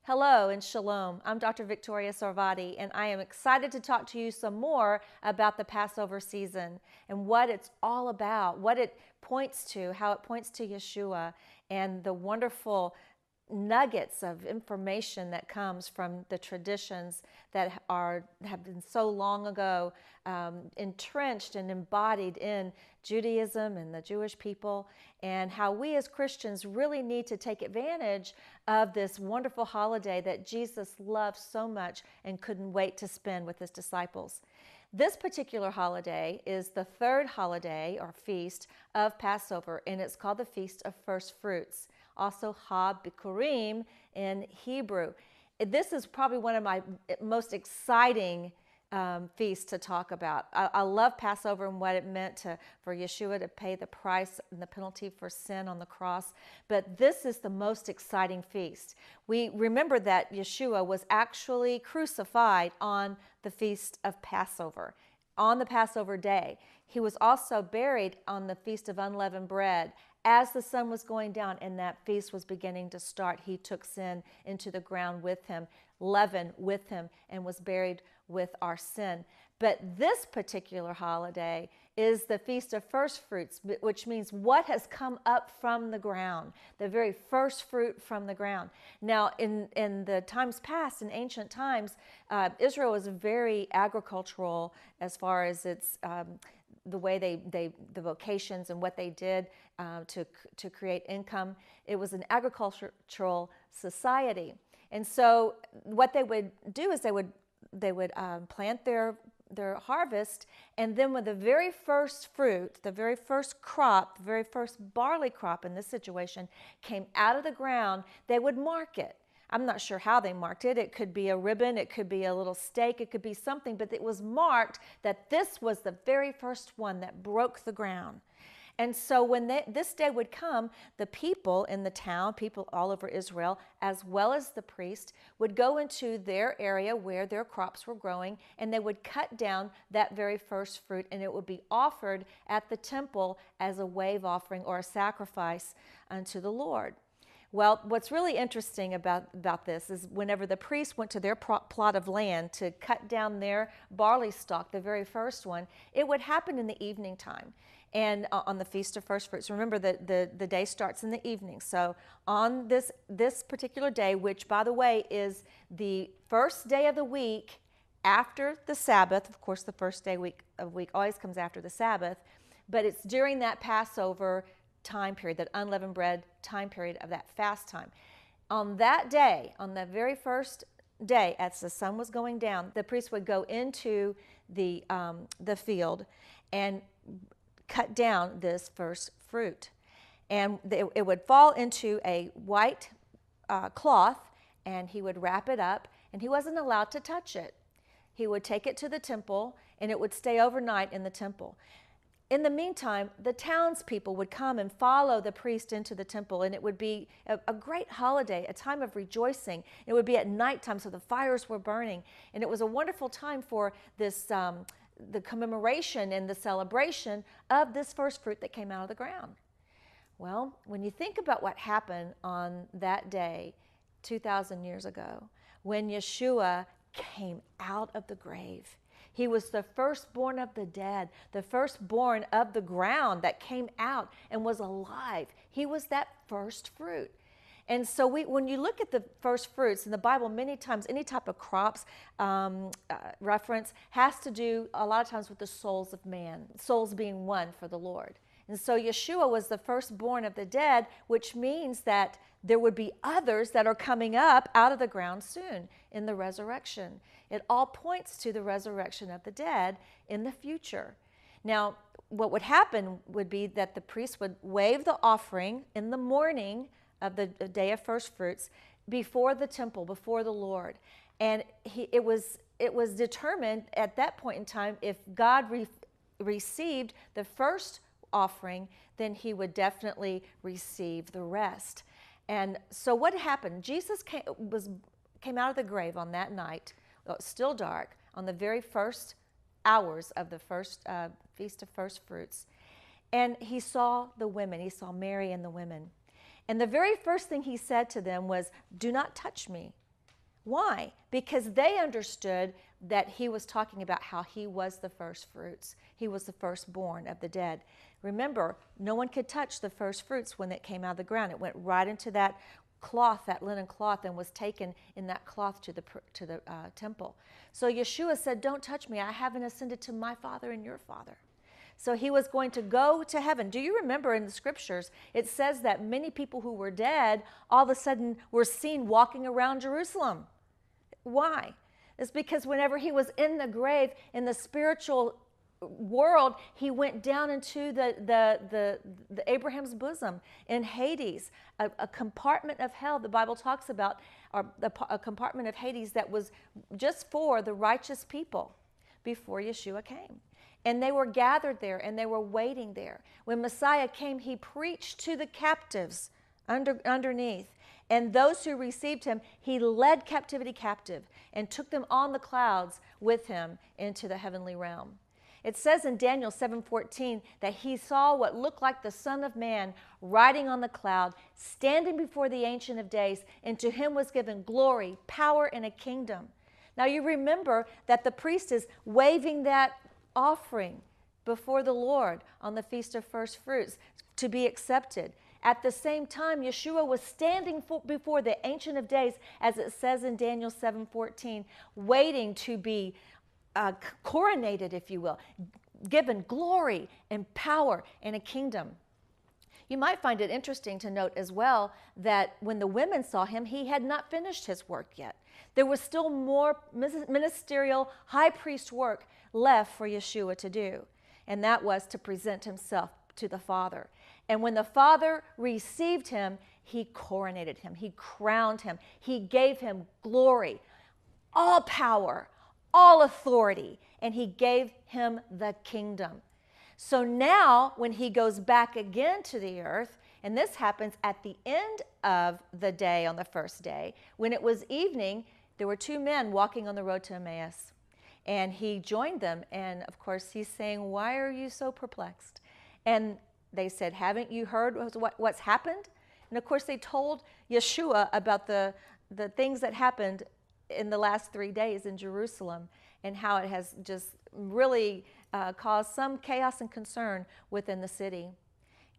Hello and shalom. I'm Dr. Victoria Sarvadi, and I am excited to talk to you some more about the Passover season and what it's all about, what it points to, how it points to Yeshua, and the wonderful nuggets of information that comes from the traditions that have been so long ago entrenched and embodied in Judaism and the Jewish people, and how we as Christians really need to take advantage of this wonderful holiday that Jesus loved so much and couldn't wait to spend with his disciples. This particular holiday is the third holiday or feast of Passover, and it's called the Feast of First Fruits, also Bikkurim in Hebrew. This is probably one of my most exciting feasts to talk about. I love Passover and what it meant for Yeshua to pay the price and the penalty for sin on the cross, but this is the most exciting feast. We remember that Yeshua was actually crucified on the Feast of Passover, on the Passover day. He was also buried on the Feast of Unleavened Bread. As the sun was going down and that feast was beginning to start, he took sin into the ground with him, leaven with him, and was buried with our sin. But this particular holiday is the Feast of First Fruits, which means what has come up from the ground, the very first fruit from the ground. Now, in the times past, in ancient times, Israel was very agricultural as far as its the way the vocations and what they did to create income. It was an agricultural society, and so what they would do is they would plant their harvest, and then when the very first fruit, the very first crop, the very first barley crop in this situation came out of the ground, they would mark it. I'm not sure how they marked it. It could be a ribbon, it could be a little stake, it could be something, but it was marked that this was the very first one that broke the ground. And so when this day would come, the people in the town, people all over Israel, as well as the priest, would go into their area where their crops were growing, and they would cut down that very first fruit, and it would be offered at the temple as a wave offering or a sacrifice unto the Lord. Well, what's really interesting about this is whenever the priests went to their plot of land to cut down their barley stalk, the very first one, it would happen in the evening time and on the Feast of First Fruits. Remember that the day starts in the evening. So on this particular day, which by the way is the first day of the week after the Sabbath, of course the first day of week always comes after the Sabbath, but it's during that Passover time period, that unleavened bread time period of that fast time. On that day, on the very first day, as the sun was going down, the priest would go into the field and cut down this first fruit. And it would fall into a white cloth, and he would wrap it up, and he wasn't allowed to touch it. He would take it to the temple, and it would stay overnight in the temple. In the meantime, the townspeople would come and follow the priest into the temple, and it would be a great holiday, a time of rejoicing. It would be at nighttime, so the fires were burning, and it was a wonderful time for this the commemoration and the celebration of this first fruit that came out of the ground. Well, when you think about what happened on that day 2,000 years ago, when Yeshua came out of the grave, he was the firstborn of the dead, the firstborn of the ground that came out and was alive. He was that first fruit. And so when you look at the first fruits in the Bible, many times, any type of crops reference has to do a lot of times with the souls of man, souls being won for the Lord. And so Yeshua was the firstborn of the dead, which means that there would be others that are coming up out of the ground soon in the resurrection. It all points to the resurrection of the dead in the future. Now, what would happen would be that the priest would wave the offering in the morning of the day of first fruits before the temple, before the Lord. And it was determined at that point in time, if God received the first offering, then he would definitely receive the rest. And so what happened? Jesus came out of the grave on that night, still dark, on the very first hours of the first Feast of First Fruits. And he saw the women. He saw Mary and the women. And the very first thing he said to them was, "Do not touch me. Why? Because they understood that he was talking about how he was the first fruits. He was the firstborn of the dead. Remember, no one could touch the first fruits when it came out of the ground. It went right into that cloth, that linen cloth, and was taken in that cloth to the temple. So Yeshua said, don't touch me. I haven't ascended to my Father and your Father. So he was going to go to heaven. Do you remember in the scriptures, it says that many people who were dead all of a sudden were seen walking around Jerusalem. Why? It's because whenever he was in the grave, in the spiritual world, he went down into the Abraham's bosom in Hades, a compartment of hell the Bible talks about, or a compartment of Hades that was just for the righteous people before Yeshua came. And they were gathered there, and they were waiting there. When Messiah came, he preached to the captives underneath. And those who received him, he led captivity captive and took them on the clouds with him into the heavenly realm. It says in Daniel 7:14 that he saw what looked like the Son of Man riding on the cloud, standing before the Ancient of Days, and to him was given glory, power, and a kingdom. Now you remember that the priest is waving that offering before the Lord on the Feast of First Fruits to be accepted. At the same time, Yeshua was standing before the Ancient of Days, as it says in Daniel 7:14, waiting to be coronated, if you will, given glory and power and a kingdom. You might find it interesting to note as well that when the women saw him, he had not finished his work yet. There was still more ministerial high priest work left for Yeshua to do, and that was to present himself to the Father. And when the Father received him, he coronated him, he crowned him, he gave him glory, all power, all authority, and he gave him the kingdom. So now when he goes back again to the earth, and this happens at the end of the day on the first day, when it was evening, there were two men walking on the road to Emmaus. And he joined them, and of course he's saying, why are you so perplexed? And they said, haven't you heard what's happened? And of course they told Yeshua about the things that happened in the last 3 days in Jerusalem, and how it has just really caused some chaos and concern within the city.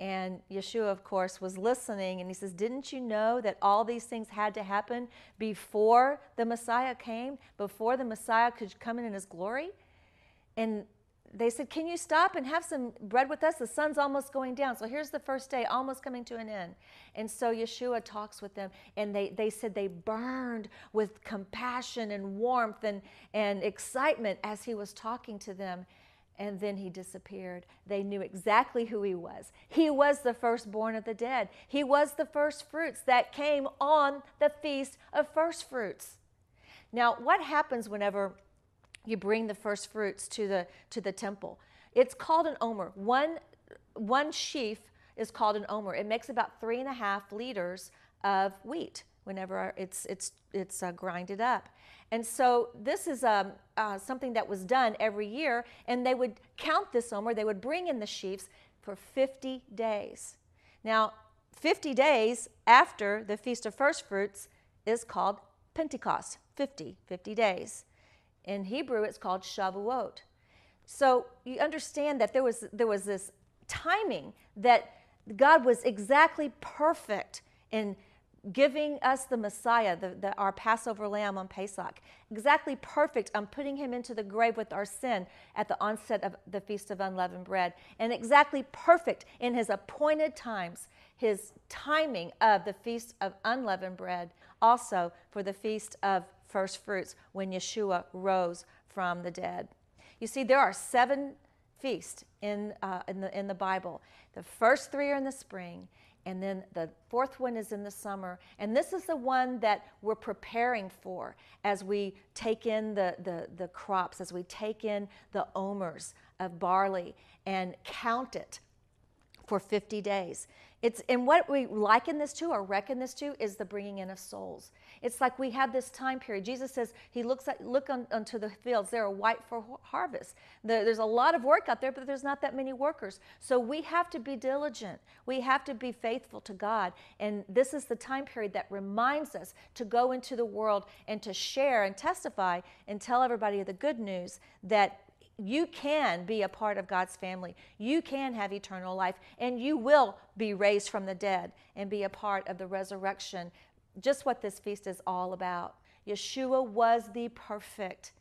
And Yeshua, of course, was listening, and he says, didn't you know that all these things had to happen before the Messiah came, before the Messiah could come in his glory? And they said, can you stop and have some bread with us? The sun's almost going down. So here's the first day, almost coming to an end. And so Yeshua talks with them, and they said they burned with compassion and warmth and excitement as he was talking to them. And then he disappeared. They knew exactly who he was. He was the firstborn of the dead. He was the first fruits that came on the Feast of First Fruits. Now, what happens whenever you bring the first fruits to the temple? It's called an omer. One sheaf is called an omer. It makes about 3.5 liters of wheat whenever it's grinded up. And so this is something that was done every year, and they would count this omer. They would bring in the sheaves for 50 days. Now, 50 days after the Feast of First Fruits is called Pentecost, 50 days. In Hebrew, it's called Shavuot. So you understand that there was this timing that God was exactly perfect in giving us the Messiah, our Passover lamb on Pesach, exactly perfect on putting him into the grave with our sin at the onset of the Feast of Unleavened Bread, and exactly perfect in his appointed times, his timing of the Feast of Unleavened Bread, also for the Feast of First Fruits when Yeshua rose from the dead. You see, there are 7 feasts in the Bible. The first 3 are in the spring, and then the 4th one is in the summer. And this is the one that we're preparing for as we take in the crops, as we take in the omers of barley and count it for 50 days. And what we liken this to or reckon this to is the bringing in of souls. It's like we have this time period. Jesus says he look unto the fields. They are white for harvest. There's a lot of work out there, but there's not that many workers. So we have to be diligent. We have to be faithful to God. And this is the time period that reminds us to go into the world and to share and testify and tell everybody the good news that you can be a part of God's family. You can have eternal life, and you will be raised from the dead and be a part of the resurrection. Just what this feast is all about. Yeshua was the perfect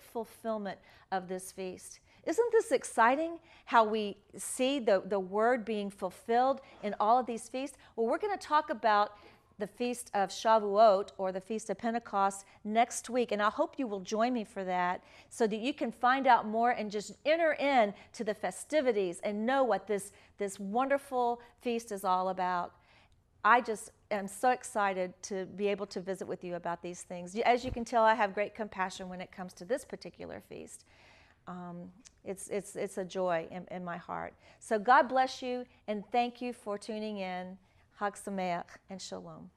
fulfillment of this feast. Isn't this exciting how we see the word being fulfilled in all of these feasts? Well, we're going to talk about the Feast of Shavuot, or the Feast of Pentecost, next week. And I hope you will join me for that so that you can find out more and just enter in to the festivities and know what this wonderful feast is all about. I just am so excited to be able to visit with you about these things. As you can tell, I have great compassion when it comes to this particular feast. It's a joy in my heart. So God bless you, and thank you for tuning in. Chag Sameach and Shalom.